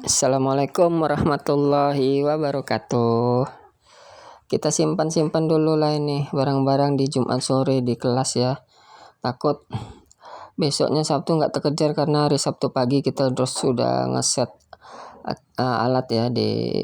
Assalamualaikum warahmatullahi wabarakatuh. Kita simpan-simpan dulu lah ini barang-barang di Jumat sore di kelas ya. Takut besoknya Sabtu nggak terkejar karena hari Sabtu pagi kita terus sudah ngeset alat ya di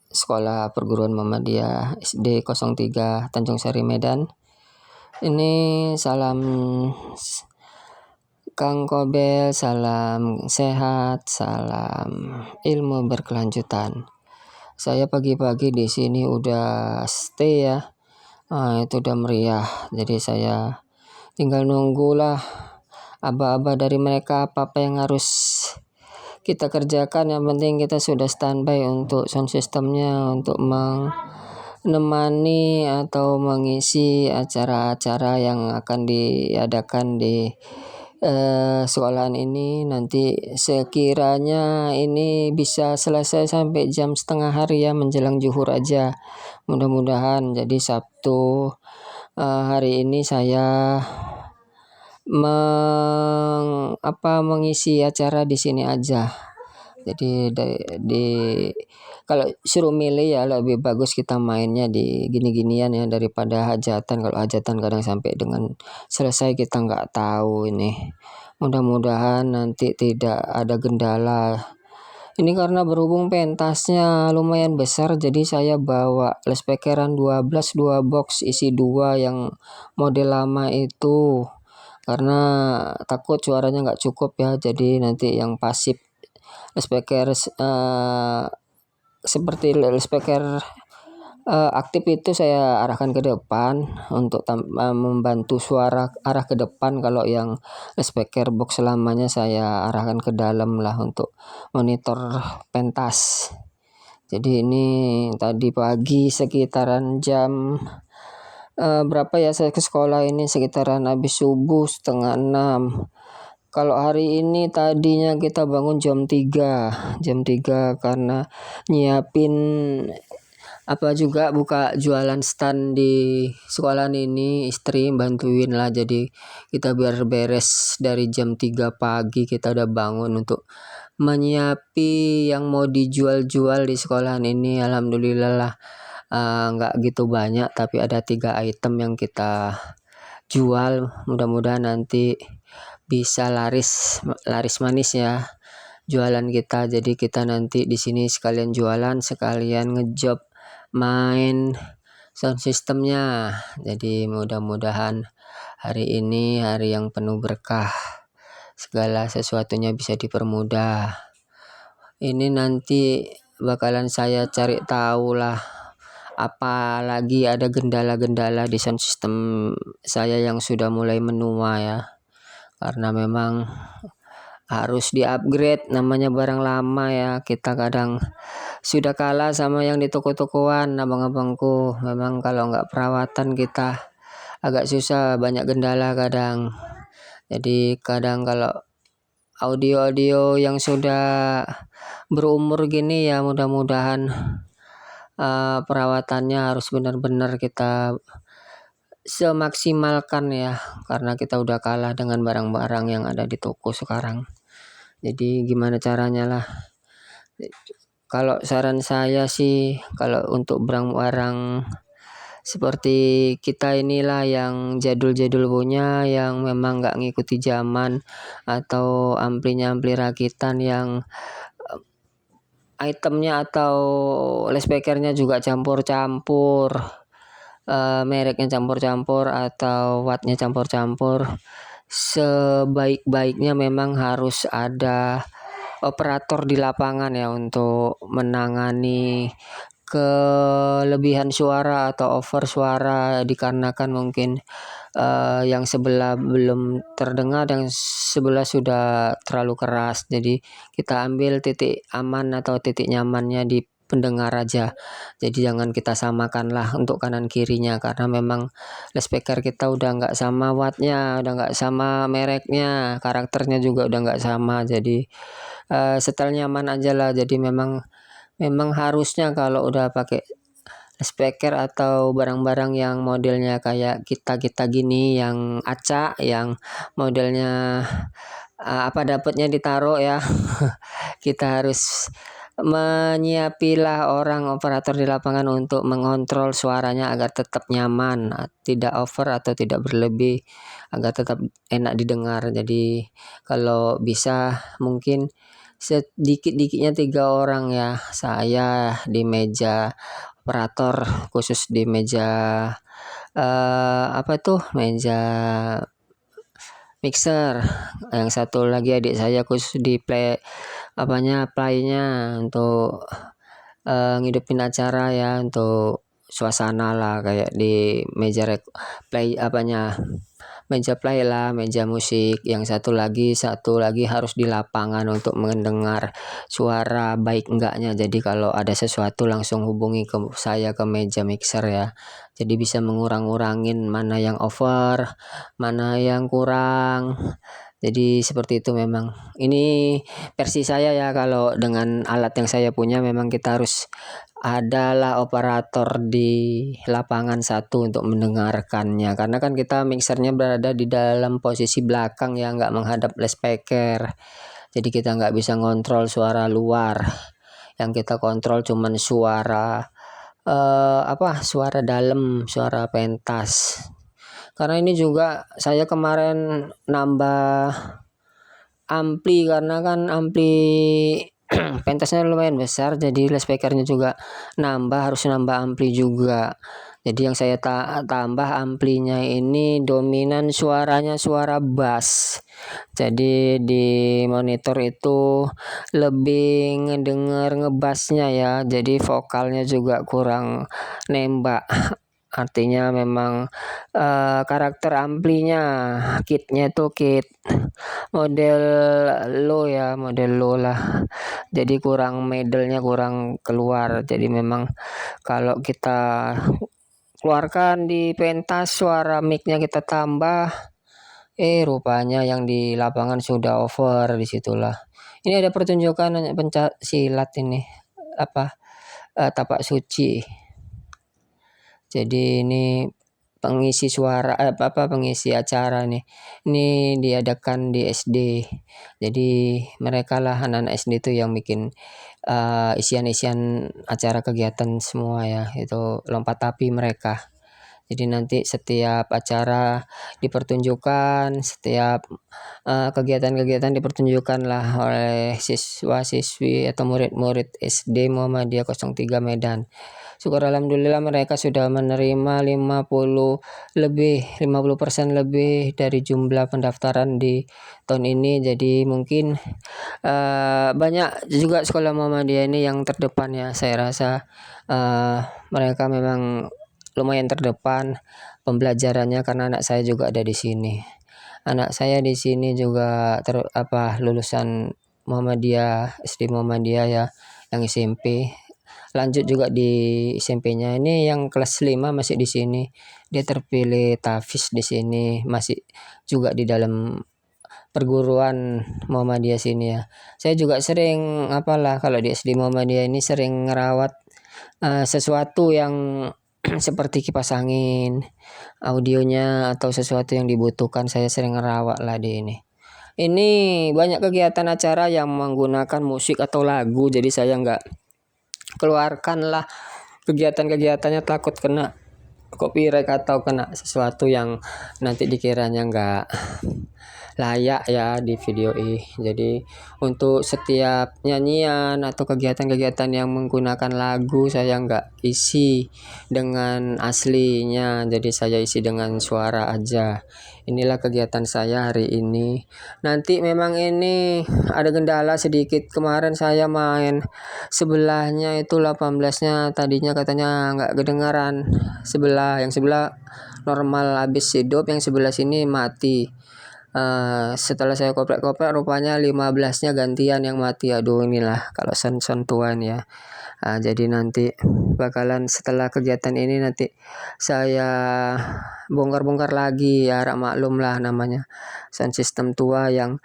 sekolah perguruan Muhammadiyah SD 03 Tanjung Sari Medan. Ini salam Kang Kobel, salam sehat, salam ilmu berkelanjutan. Saya pagi-pagi di sini udah stay ya. Itu udah meriah. Jadi saya tinggal nunggulah aba-aba dari mereka apa yang harus kita kerjakan. Yang penting kita sudah standby untuk sound systemnya, untuk menemani atau mengisi acara-acara yang akan diadakan di sekolahan ini. Nanti sekiranya ini bisa selesai sampai jam setengah hari ya, menjelang zuhur aja mudah-mudahan. Jadi Sabtu hari ini saya mengisi acara di sini aja. Jadi kalau suruh milih ya lebih bagus kita mainnya di gini-ginian ya daripada hajatan. Kalau hajatan kadang sampai dengan selesai kita nggak tahu ini. Mudah-mudahan nanti tidak ada kendala. Ini karena berhubung pentasnya lumayan besar, jadi saya bawa speakeran 12 2 box isi 2 yang model lama itu. Karena takut suaranya nggak cukup ya, jadi nanti yang pasif speaker seperti speaker aktif itu saya arahkan ke depan untuk membantu suara arah ke depan. Kalau yang speaker box selamanya saya arahkan ke dalam lah untuk monitor pentas. Jadi ini tadi pagi sekitaran jam berapa ya saya ke sekolah ini, sekitaran habis subuh 5:30. Kalau hari ini tadinya kita bangun jam 3 karena nyiapin juga buka jualan stand di sekolahan ini, istri bantuin lah. Jadi kita biar beres dari jam 3 pagi kita udah bangun untuk menyiapi yang mau dijual-jual di sekolahan ini. Alhamdulillah lah nggak gitu banyak, tapi ada 3 item yang kita jual. Mudah-mudahan nanti bisa laris manis ya jualan kita. Jadi kita nanti di sini sekalian jualan, sekalian ngejob main sound systemnya. Jadi mudah-mudahan hari ini hari yang penuh berkah, segala sesuatunya bisa dipermudah. Ini nanti bakalan saya cari tahu lah apalagi ada gendala-gendala di sound system saya yang sudah mulai menua ya, karena memang harus di-upgrade, namanya barang lama ya. Kita kadang sudah kalah sama yang di toko-tokoan abang-abangku. Memang kalau nggak perawatan kita agak susah, banyak kendala kadang. Jadi kadang kalau audio-audio yang sudah berumur gini ya, mudah-mudahan perawatannya harus benar-benar kita semaksimalkan ya, karena kita udah kalah dengan barang-barang yang ada di toko sekarang. Jadi gimana caranya lah. Kalau saran saya sih, kalau untuk barang-barang seperti kita inilah yang jadul-jadul punya, yang memang nggak ngikuti zaman, atau ampli rakitan yang itemnya atau speakernya juga campur-campur, mereknya campur-campur atau wattnya campur-campur, sebaik-baiknya memang harus ada operator di lapangan ya untuk menangani kelebihan suara atau over suara, dikarenakan mungkin yang sebelah belum terdengar, yang sebelah sudah terlalu keras. Jadi kita ambil titik aman atau titik nyamannya di pendengar aja. Jadi jangan kita samakan lah untuk kanan kirinya, karena memang speaker kita udah nggak sama wattnya, udah nggak sama mereknya, karakternya juga udah nggak sama. Jadi setel nyaman aja lah. Jadi memang harusnya kalau udah pakai speaker atau barang-barang yang modelnya kayak kita gini, yang acak, yang modelnya apa dapatnya ditaruh ya. Kita harus menyiapilah orang operator di lapangan untuk mengontrol suaranya agar tetap nyaman, tidak over atau tidak berlebih, agar tetap enak didengar. Jadi kalau bisa mungkin sedikit-dikitnya 3 orang ya, saya di meja operator, khusus di meja apa tuh, meja mixer, yang satu lagi adik saya khusus di playnya untuk ngidupin acara ya, untuk suasana lah kayak di meja play meja play lah, meja musik. Yang satu lagi harus di lapangan untuk mendengar suara baik enggaknya. Jadi kalau ada sesuatu langsung hubungi ke saya ke meja mixer ya. Jadi bisa mengurang-urangin mana yang over, mana yang kurang. Jadi seperti itu memang. Ini versi saya ya, kalau dengan alat yang saya punya memang kita harus adalah operator di lapangan satu untuk mendengarkannya, karena kan kita mixernya berada di dalam posisi belakang ya, nggak menghadap loudspeaker, jadi kita nggak bisa ngontrol suara luar. Yang kita kontrol cuman suara suara dalam, suara pentas. Karena ini juga saya kemarin nambah ampli, karena kan ampli pentasnya lumayan besar, jadi loudspeakernya juga harus nambah ampli juga. Jadi yang saya tambah amplinya ini dominan suaranya suara bass. Jadi di monitor itu lebih ngedenger ngebassnya ya. Jadi vokalnya juga kurang nembak. Artinya memang karakter amplinya, kitnya itu kit model low lah. Jadi kurang middle-nya kurang keluar. Jadi memang kalau kita keluarkan di pentas, suara mic-nya kita tambah, rupanya yang di lapangan sudah over disitulah. Ini ada pertunjukan pencak silat ini, tapak suci. Jadi ini pengisi pengisi acara nih. Ini diadakan di SD. Jadi mereka lah anak-anak SD itu yang bikin isian-isian acara kegiatan semua ya. Itu lompat api mereka. Jadi nanti setiap acara dipertunjukkan, setiap kegiatan-kegiatan dipertunjukkan lah oleh siswa-siswi atau murid-murid SD Muhammadiyah 03 Medan. Syukur alhamdulillah mereka sudah menerima 50% lebih dari jumlah pendaftaran di tahun ini. Jadi mungkin banyak juga sekolah Muhammadiyah ini yang terdepan ya. Saya rasa mereka memang lumayan terdepan pembelajarannya, karena anak saya juga ada di sini. Anak saya di sini juga lulusan Muhammadiyah, SD Muhammadiyah ya, yang SMP. Lanjut juga di SMP-nya, ini yang kelas 5 masih di sini. Dia terpilih tahfiz di sini, masih juga di dalam perguruan Muhammadiyah sini ya. Saya juga sering kalau di SD Muhammadiyah ini sering ngerawat sesuatu yang seperti kipas angin, audionya atau sesuatu yang dibutuhkan, saya sering ngerawat lah di ini. Ini banyak kegiatan acara yang menggunakan musik atau lagu, jadi saya nggak keluarkan lah kegiatan-kegiatannya, takut kena copyright atau kena sesuatu yang nanti dikiranya nggak layak ya di video ini. Jadi untuk setiap nyanyian atau kegiatan-kegiatan yang menggunakan lagu, saya nggak isi dengan aslinya, jadi saya isi dengan suara aja. Inilah kegiatan saya hari ini. Nanti memang ini ada kendala sedikit. Kemarin saya main sebelahnya itu 18-nya, tadinya katanya nggak kedengaran. Yang sebelah normal habis hidup, yang sebelah sini mati. Setelah saya koprek-koprek, rupanya 15-nya gantian yang mati. Aduh, inilah kalau sentuhan ya. Jadi nanti bakalan setelah kegiatan ini nanti saya bongkar-bongkar lagi ya, maklum lah namanya sound system tua yang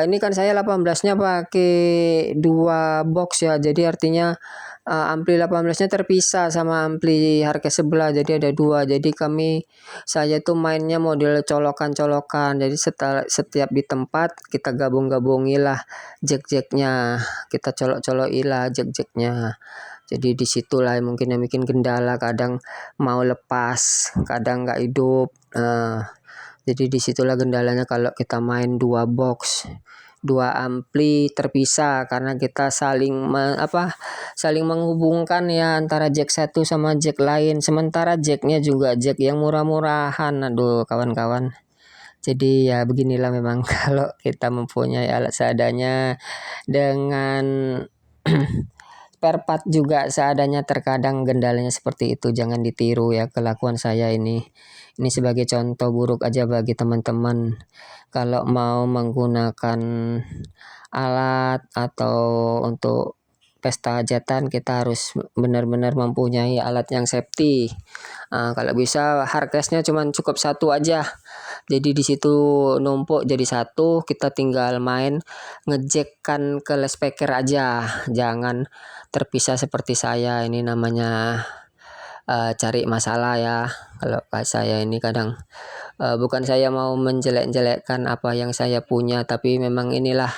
ini kan saya 18-nya pakai dua box ya, jadi artinya ampli 18-nya terpisah sama ampli harga sebelah, jadi ada dua. Jadi saya tuh mainnya model colokan-colokan, jadi setiap di tempat kita gabung-gabungilah jack-jacknya, kita colok-colokilah jack-jacknya. Jadi disitulah mungkin yang bikin kendala, kadang mau lepas kadang nggak hidup. Jadi disitulah kendalanya kalau kita main dua box, dua ampli terpisah, karena kita saling menghubungkan ya antara jack satu sama jack lain. Sementara jacknya juga jack yang murah-murahan, aduh kawan-kawan. Jadi ya beginilah memang kalau kita mempunyai alat seadanya dengan spare part juga seadanya, terkadang kendalanya seperti itu. Jangan ditiru ya kelakuan saya ini. Ini sebagai contoh buruk aja bagi teman-teman. Kalau mau menggunakan alat atau untuk pesta hajatan, kita harus benar-benar mempunyai alat yang safety. Kalau bisa hardcase-nya cuma cukup satu aja. Jadi di situ numpuk jadi satu, kita tinggal main ngejackkan ke speaker aja. Jangan terpisah seperti saya, ini namanya cari masalah ya. Kalau saya ini kadang bukan saya mau menjelek-jelekkan apa yang saya punya, tapi memang inilah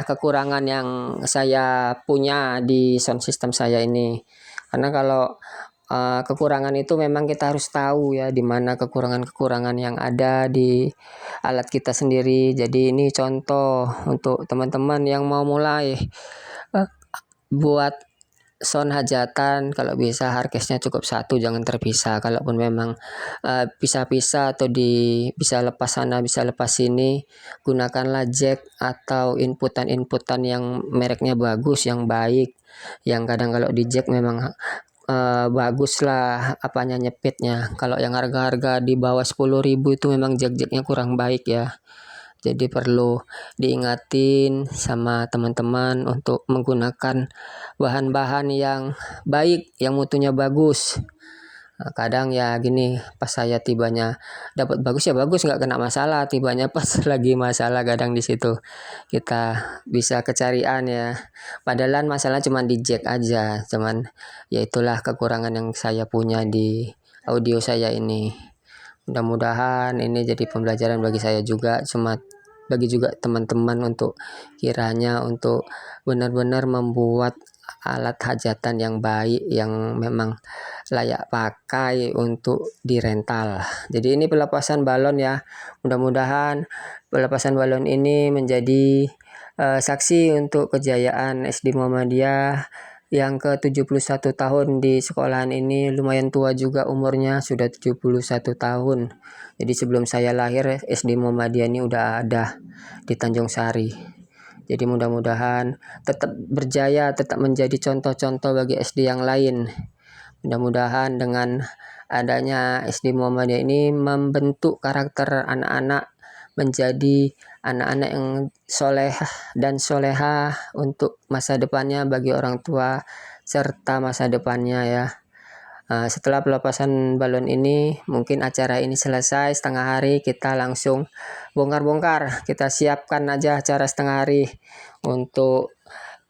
kekurangan yang saya punya di sound system saya ini. Karena kalau kekurangan itu memang kita harus tahu ya, di mana kekurangan-kekurangan yang ada di alat kita sendiri. Jadi ini contoh untuk teman-teman yang mau mulai buat sound hajatan. Kalau bisa hardcase-nya cukup satu, jangan terpisah. Kalaupun memang pisah-pisah atau bisa lepas sana bisa lepas sini, gunakanlah jack atau inputan-inputan yang mereknya bagus, yang baik, yang kadang kalau di jack memang bagus lah nyepitnya. Kalau yang harga-harga di bawah 10.000 itu memang jack-jacknya kurang baik ya. Jadi perlu diingatin sama teman-teman untuk menggunakan bahan-bahan yang baik, yang mutunya bagus. Kadang ya gini, pas saya tibanya dapat bagus ya bagus, nggak kena masalah. Tibanya pas lagi masalah, kadang di situ kita bisa kecarian ya. Padahal masalah cuma di jack aja, cuman ya itulah kekurangan yang saya punya di audio saya ini. Mudah-mudahan ini jadi pembelajaran bagi saya juga, cuma bagi juga teman-teman, untuk kiranya untuk benar-benar membuat alat hajatan yang baik, yang memang layak pakai untuk dirental. Jadi ini pelepasan balon ya. Mudah-mudahan pelepasan balon ini menjadi saksi untuk kejayaan SD Muhammadiyah yang ke-71 tahun di sekolahan ini. Lumayan tua juga umurnya, sudah 71 tahun. Jadi sebelum saya lahir SD Muhammadiyah ini udah ada di Tanjung Sari. Jadi mudah-mudahan tetap berjaya, tetap menjadi contoh-contoh bagi SD yang lain. Mudah-mudahan dengan adanya SD Muhammadiyah ini membentuk karakter anak-anak menjadi anak-anak yang soleh dan soleha untuk masa depannya, bagi orang tua serta masa depannya ya. Setelah pelepasan balon ini, mungkin acara ini selesai setengah hari, kita langsung bongkar-bongkar. Kita siapkan aja acara setengah hari untuk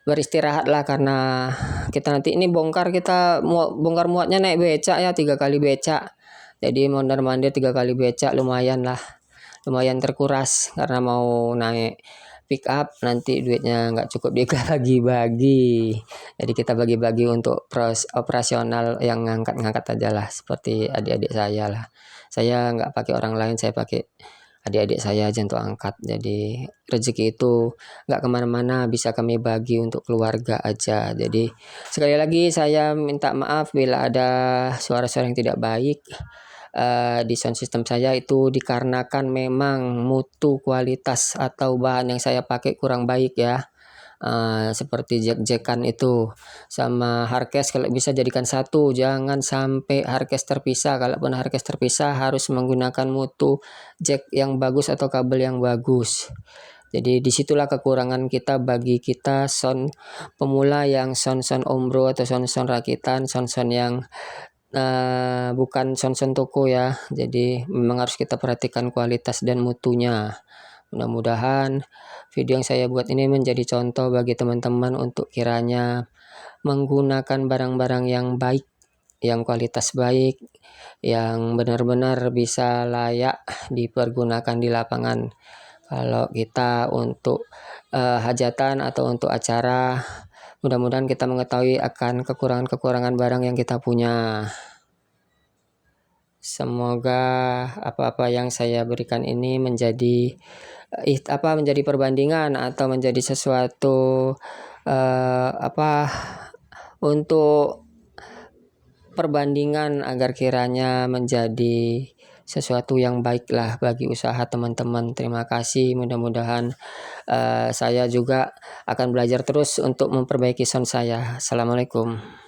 beristirahat lah, karena kita nanti ini kita bongkar muatnya naik becak ya, 3 kali becak. Jadi mondar-mandir 3 kali becak, lumayan terkuras, karena mau naik pick up nanti duitnya nggak cukup dibagi-bagi. Jadi kita bagi-bagi untuk operasional yang ngangkat-ngangkat aja lah, seperti adik-adik saya lah. Saya nggak pakai orang lain, saya pakai adik-adik saya aja untuk angkat. Jadi rezeki itu nggak kemana-mana, bisa kami bagi untuk keluarga aja. Jadi sekali lagi saya minta maaf bila ada suara-suara yang tidak baik di sound system saya. Itu dikarenakan memang mutu, kualitas atau bahan yang saya pakai kurang baik ya. Seperti jack-jackan itu sama hardcase, kalau bisa jadikan satu, jangan sampai hardcase terpisah. Kalaupun hardcase terpisah, harus menggunakan mutu jack yang bagus atau kabel yang bagus. Jadi disitulah kekurangan kita, bagi kita sound pemula yang sound ombro atau sound rakitan, sound yang bukan sound toko ya. Jadi memang harus kita perhatikan kualitas dan mutunya. Mudah-mudahan video yang saya buat ini menjadi contoh bagi teman-teman untuk kiranya menggunakan barang-barang yang baik, yang kualitas baik, yang benar-benar bisa layak dipergunakan di lapangan. Kalau kita untuk hajatan atau untuk acara, mudah-mudahan kita mengetahui akan kekurangan-kekurangan barang yang kita punya. Semoga apa-apa yang saya berikan ini menjadi menjadi perbandingan atau menjadi sesuatu untuk perbandingan agar kiranya menjadi sesuatu yang baiklah bagi usaha teman-teman. Terima kasih. Mudah-mudahan saya juga akan belajar terus untuk memperbaiki sound saya. Assalamualaikum.